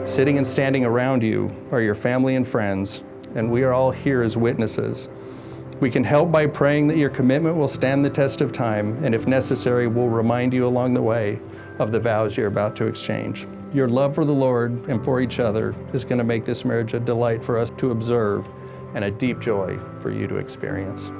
Sitting and standing around you are your family and friends, and we are all here as witnesses. We can help by praying that your commitment will stand the test of time, and if necessary, we'll remind you along the way of the vows you're about to exchange. Your love for the Lord and for each other is going to make this marriage a delight for us to observe and a deep joy for you to experience.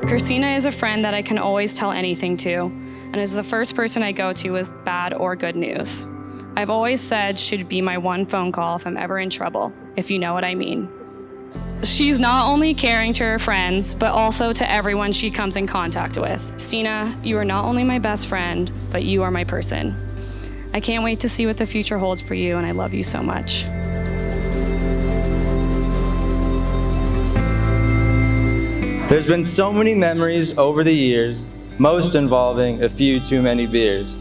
Christina is a friend that I can always tell anything to, and is the first person I go to with bad or good news. I've always said she'd be my one phone call if I'm ever in trouble, if you know what I mean. She's not only caring to her friends, but also to everyone she comes in contact with. Christina, you are not only my best friend, but you are my person. I can't wait to see what the future holds for you, and I love you so much. There's been so many memories over the years, most involving a few too many beers.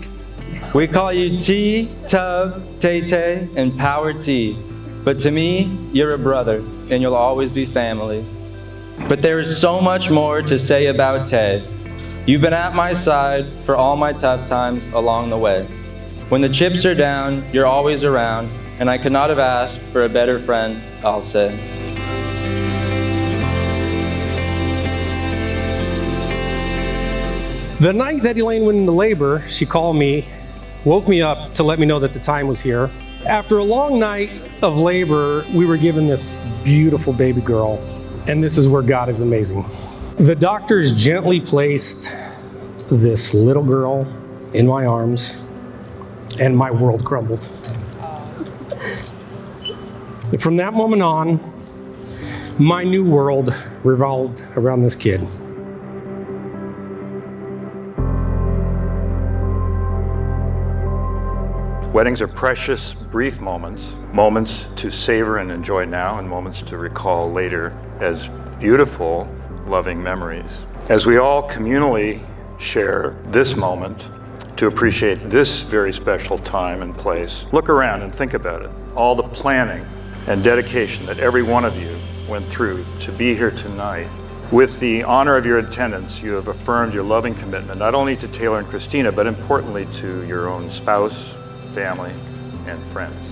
We call you T, Tub, Tay-Tay, and Power T. But to me, you're a brother, and you'll always be family. But there is so much more to say about Tay. You've been at my side for all my tough times along the way. When the chips are down, you're always around, and I could not have asked for a better friend, I'll say. The night that Elaine went into labor, she called me, woke me up to let me know that the time was here. After a long night of labor, we were given this beautiful baby girl, and this is where God is amazing. The doctors gently placed this little girl in my arms, and my world crumbled. From that moment on, my new world revolved around this kid. Weddings are precious, brief moments, moments to savor and enjoy now, and moments to recall later as beautiful, loving memories. As we all communally share this moment to appreciate this very special time and place, look around and think about it. All the planning and dedication that every one of you went through to be here tonight. With the honor of your attendance, you have affirmed your loving commitment, not only to Taylor and Christina, but importantly to your own spouse, family, and friends.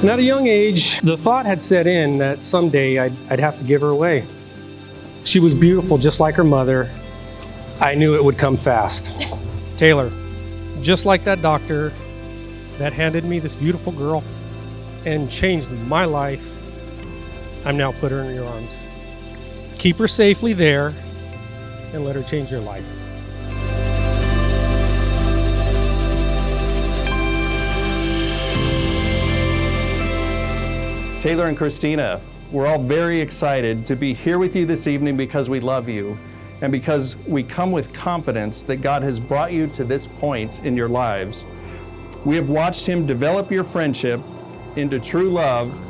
And at a young age, the thought had set in that someday I'd have to give her away. She was beautiful just like her mother. I knew it would come fast. Taylor, just like that doctor that handed me this beautiful girl and changed my life, I'm now put her in your arms. Keep her safely there and let her change your life. Taylor and Christina, we're all very excited to be here with you this evening because we love you and because we come with confidence that God has brought you to this point in your lives. We have watched Him develop your friendship into true love,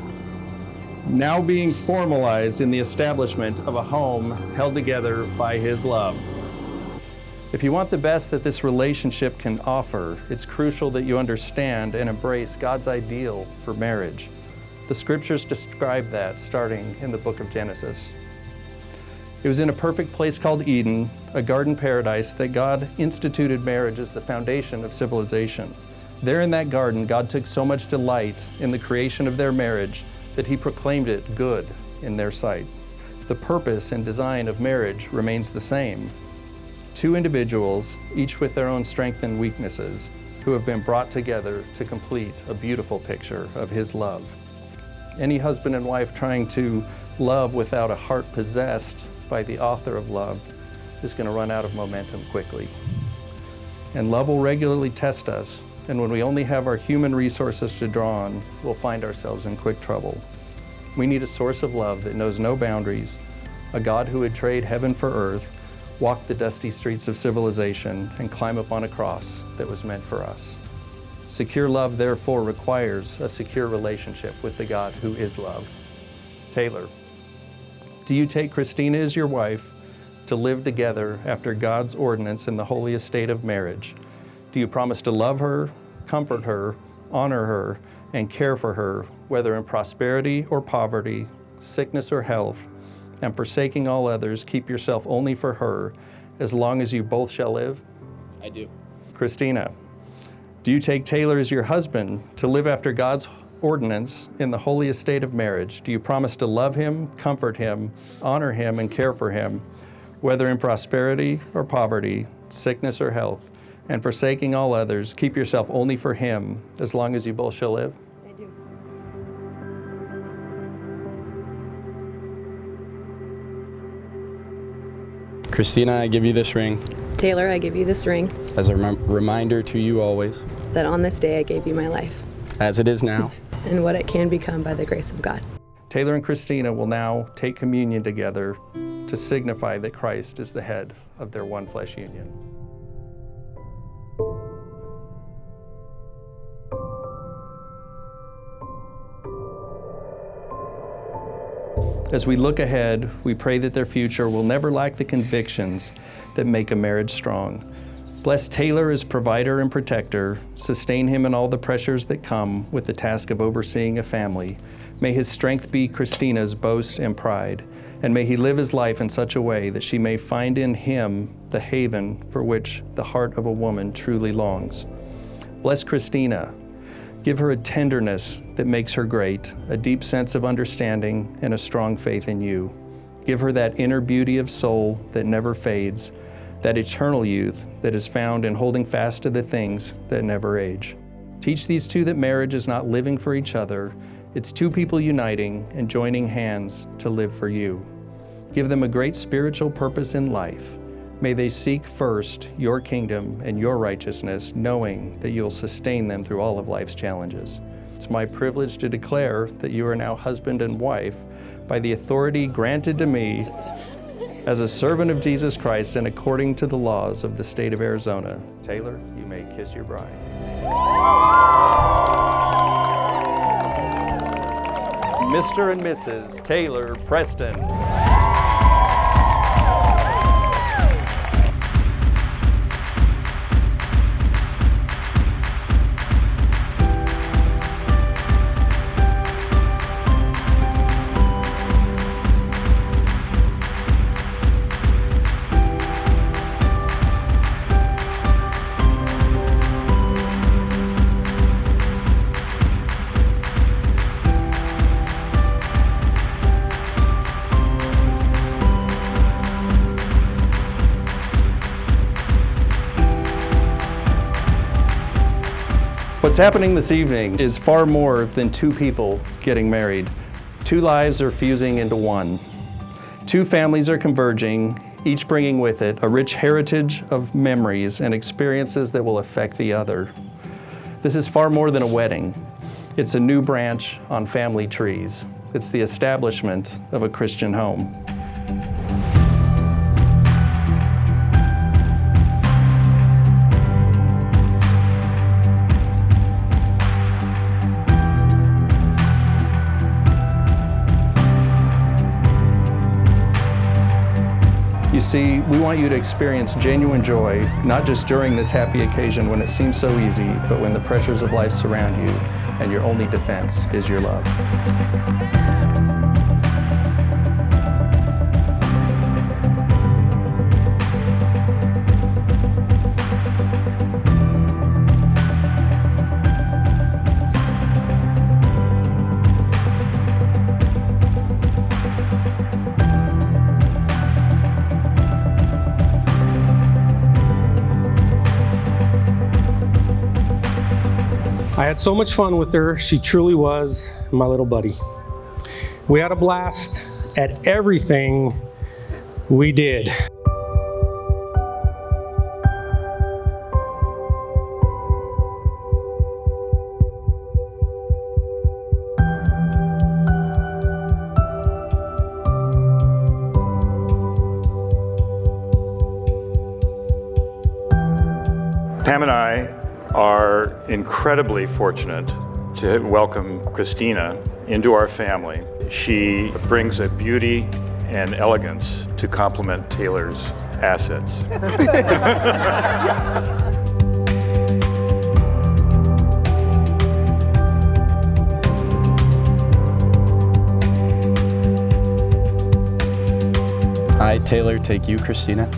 now being formalized in the establishment of a home held together by His love. If you want the best that this relationship can offer, it's crucial that you understand and embrace God's ideal for marriage. The scriptures describe that starting in the book of Genesis. It was in a perfect place called Eden, a garden paradise, that God instituted marriage as the foundation of civilization. There in that garden, God took so much delight in the creation of their marriage that He proclaimed it good in their sight. The purpose and design of marriage remains the same. Two individuals, each with their own strengths and weaknesses, who have been brought together to complete a beautiful picture of His love. Any husband and wife trying to love without a heart possessed by the author of love is going to run out of momentum quickly. And love will regularly test us, and when we only have our human resources to draw on, we'll find ourselves in quick trouble. We need a source of love that knows no boundaries, a God who would trade heaven for earth, walk the dusty streets of civilization, and climb upon a cross that was meant for us. Secure love, therefore, requires a secure relationship with the God who is love. Taylor, do you take Christina as your wife to live together after God's ordinance in the holy estate of marriage? Do you promise to love her, comfort her, honor her, and care for her, whether in prosperity or poverty, sickness or health, and forsaking all others, keep yourself only for her, as long as you both shall live? I do. Christina, do you take Taylor as your husband to live after God's ordinance in the holy estate of marriage? Do you promise to love him, comfort him, honor him, and care for him, whether in prosperity or poverty, sickness or health, and forsaking all others, keep yourself only for him, as long as you both shall live? I do. Christina, I give you this ring Taylor, I give you this ring, as a reminder to you always, that on this day I gave you my life, as it is now. and what it can become by the grace of God. Taylor and Christina will now take communion together to signify that Christ is the head of their one flesh union. As we look ahead, we pray that their future will never lack the convictions that make a marriage strong. Bless Taylor as provider and protector. Sustain him in all the pressures that come with the task of overseeing a family. May his strength be Christina's boast and pride. And may he live his life in such a way that she may find in him the haven for which the heart of a woman truly longs. Bless Christina. Give her a tenderness that makes her great, a deep sense of understanding, and a strong faith in you. Give her that inner beauty of soul that never fades, that eternal youth that is found in holding fast to the things that never age. Teach these two that marriage is not living for each other, it's two people uniting and joining hands to live for you. Give them a great spiritual purpose in life. May they seek first your kingdom and your righteousness, knowing that you'll sustain them through all of life's challenges. It's my privilege to declare that you are now husband and wife by the authority granted to me as a servant of Jesus Christ and according to the laws of the state of Arizona. Taylor, you may kiss your bride. Mr. and Mrs. Taylor Preston. What's happening this evening is far more than two people getting married. Two lives are fusing into one. Two families are converging, each bringing with it a rich heritage of memories and experiences that will affect the other. This is far more than a wedding. It's a new branch on family trees. It's the establishment of a Christian home. You see, we want you to experience genuine joy, not just during this happy occasion when it seems so easy, but when the pressures of life surround you and your only defense is your love. I had so much fun with her. She truly was my little buddy. We had a blast at everything we did. Pam and I are incredibly fortunate to welcome Christina into our family. She brings a beauty and elegance to complement Taylor's assets. I, Taylor, take you, Christina,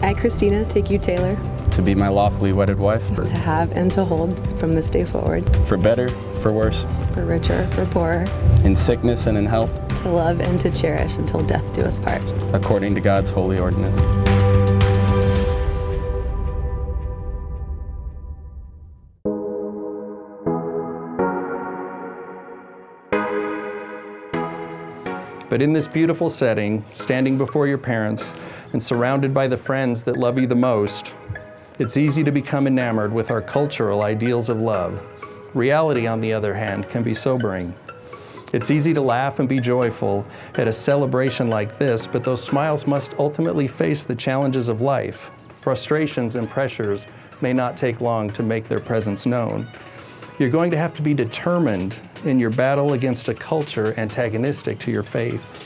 I, Christina, take you, Taylor, to be my lawfully wedded wife, to have and to hold from this day forward, for better, for worse, for richer, for poorer, in sickness and in health, to love and to cherish until death do us part. according to God's holy ordinance. But in this beautiful setting, standing before your parents and surrounded by the friends that love you the most, it's easy to become enamored with our cultural ideals of love. Reality, on the other hand, can be sobering. It's easy to laugh and be joyful at a celebration like this, but those smiles must ultimately face the challenges of life. Frustrations and pressures may not take long to make their presence known. You're going to have to be determined in your battle against a culture antagonistic to your faith.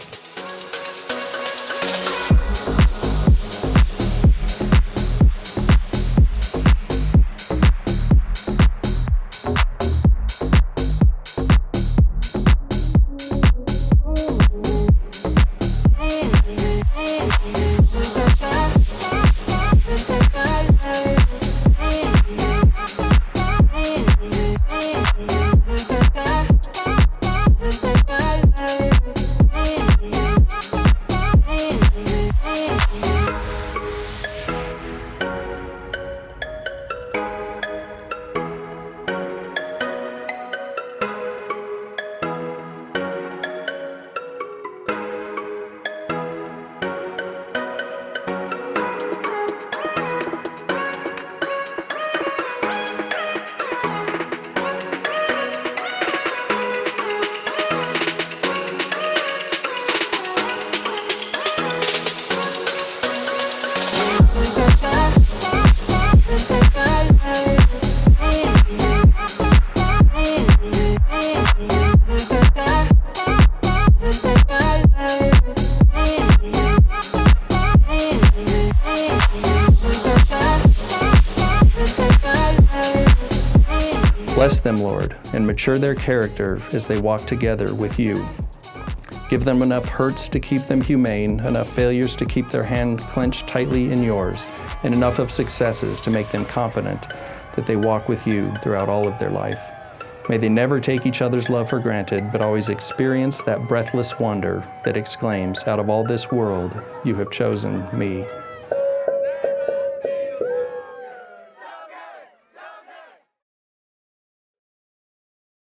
Bless them, Lord, and mature their character as they walk together with you. Give them enough hurts to keep them humane, enough failures to keep their hand clenched tightly in yours, and enough of successes to make them confident that they walk with you throughout all of their life. May they never take each other's love for granted, but always experience that breathless wonder that exclaims, "Out of all this world, you have chosen me."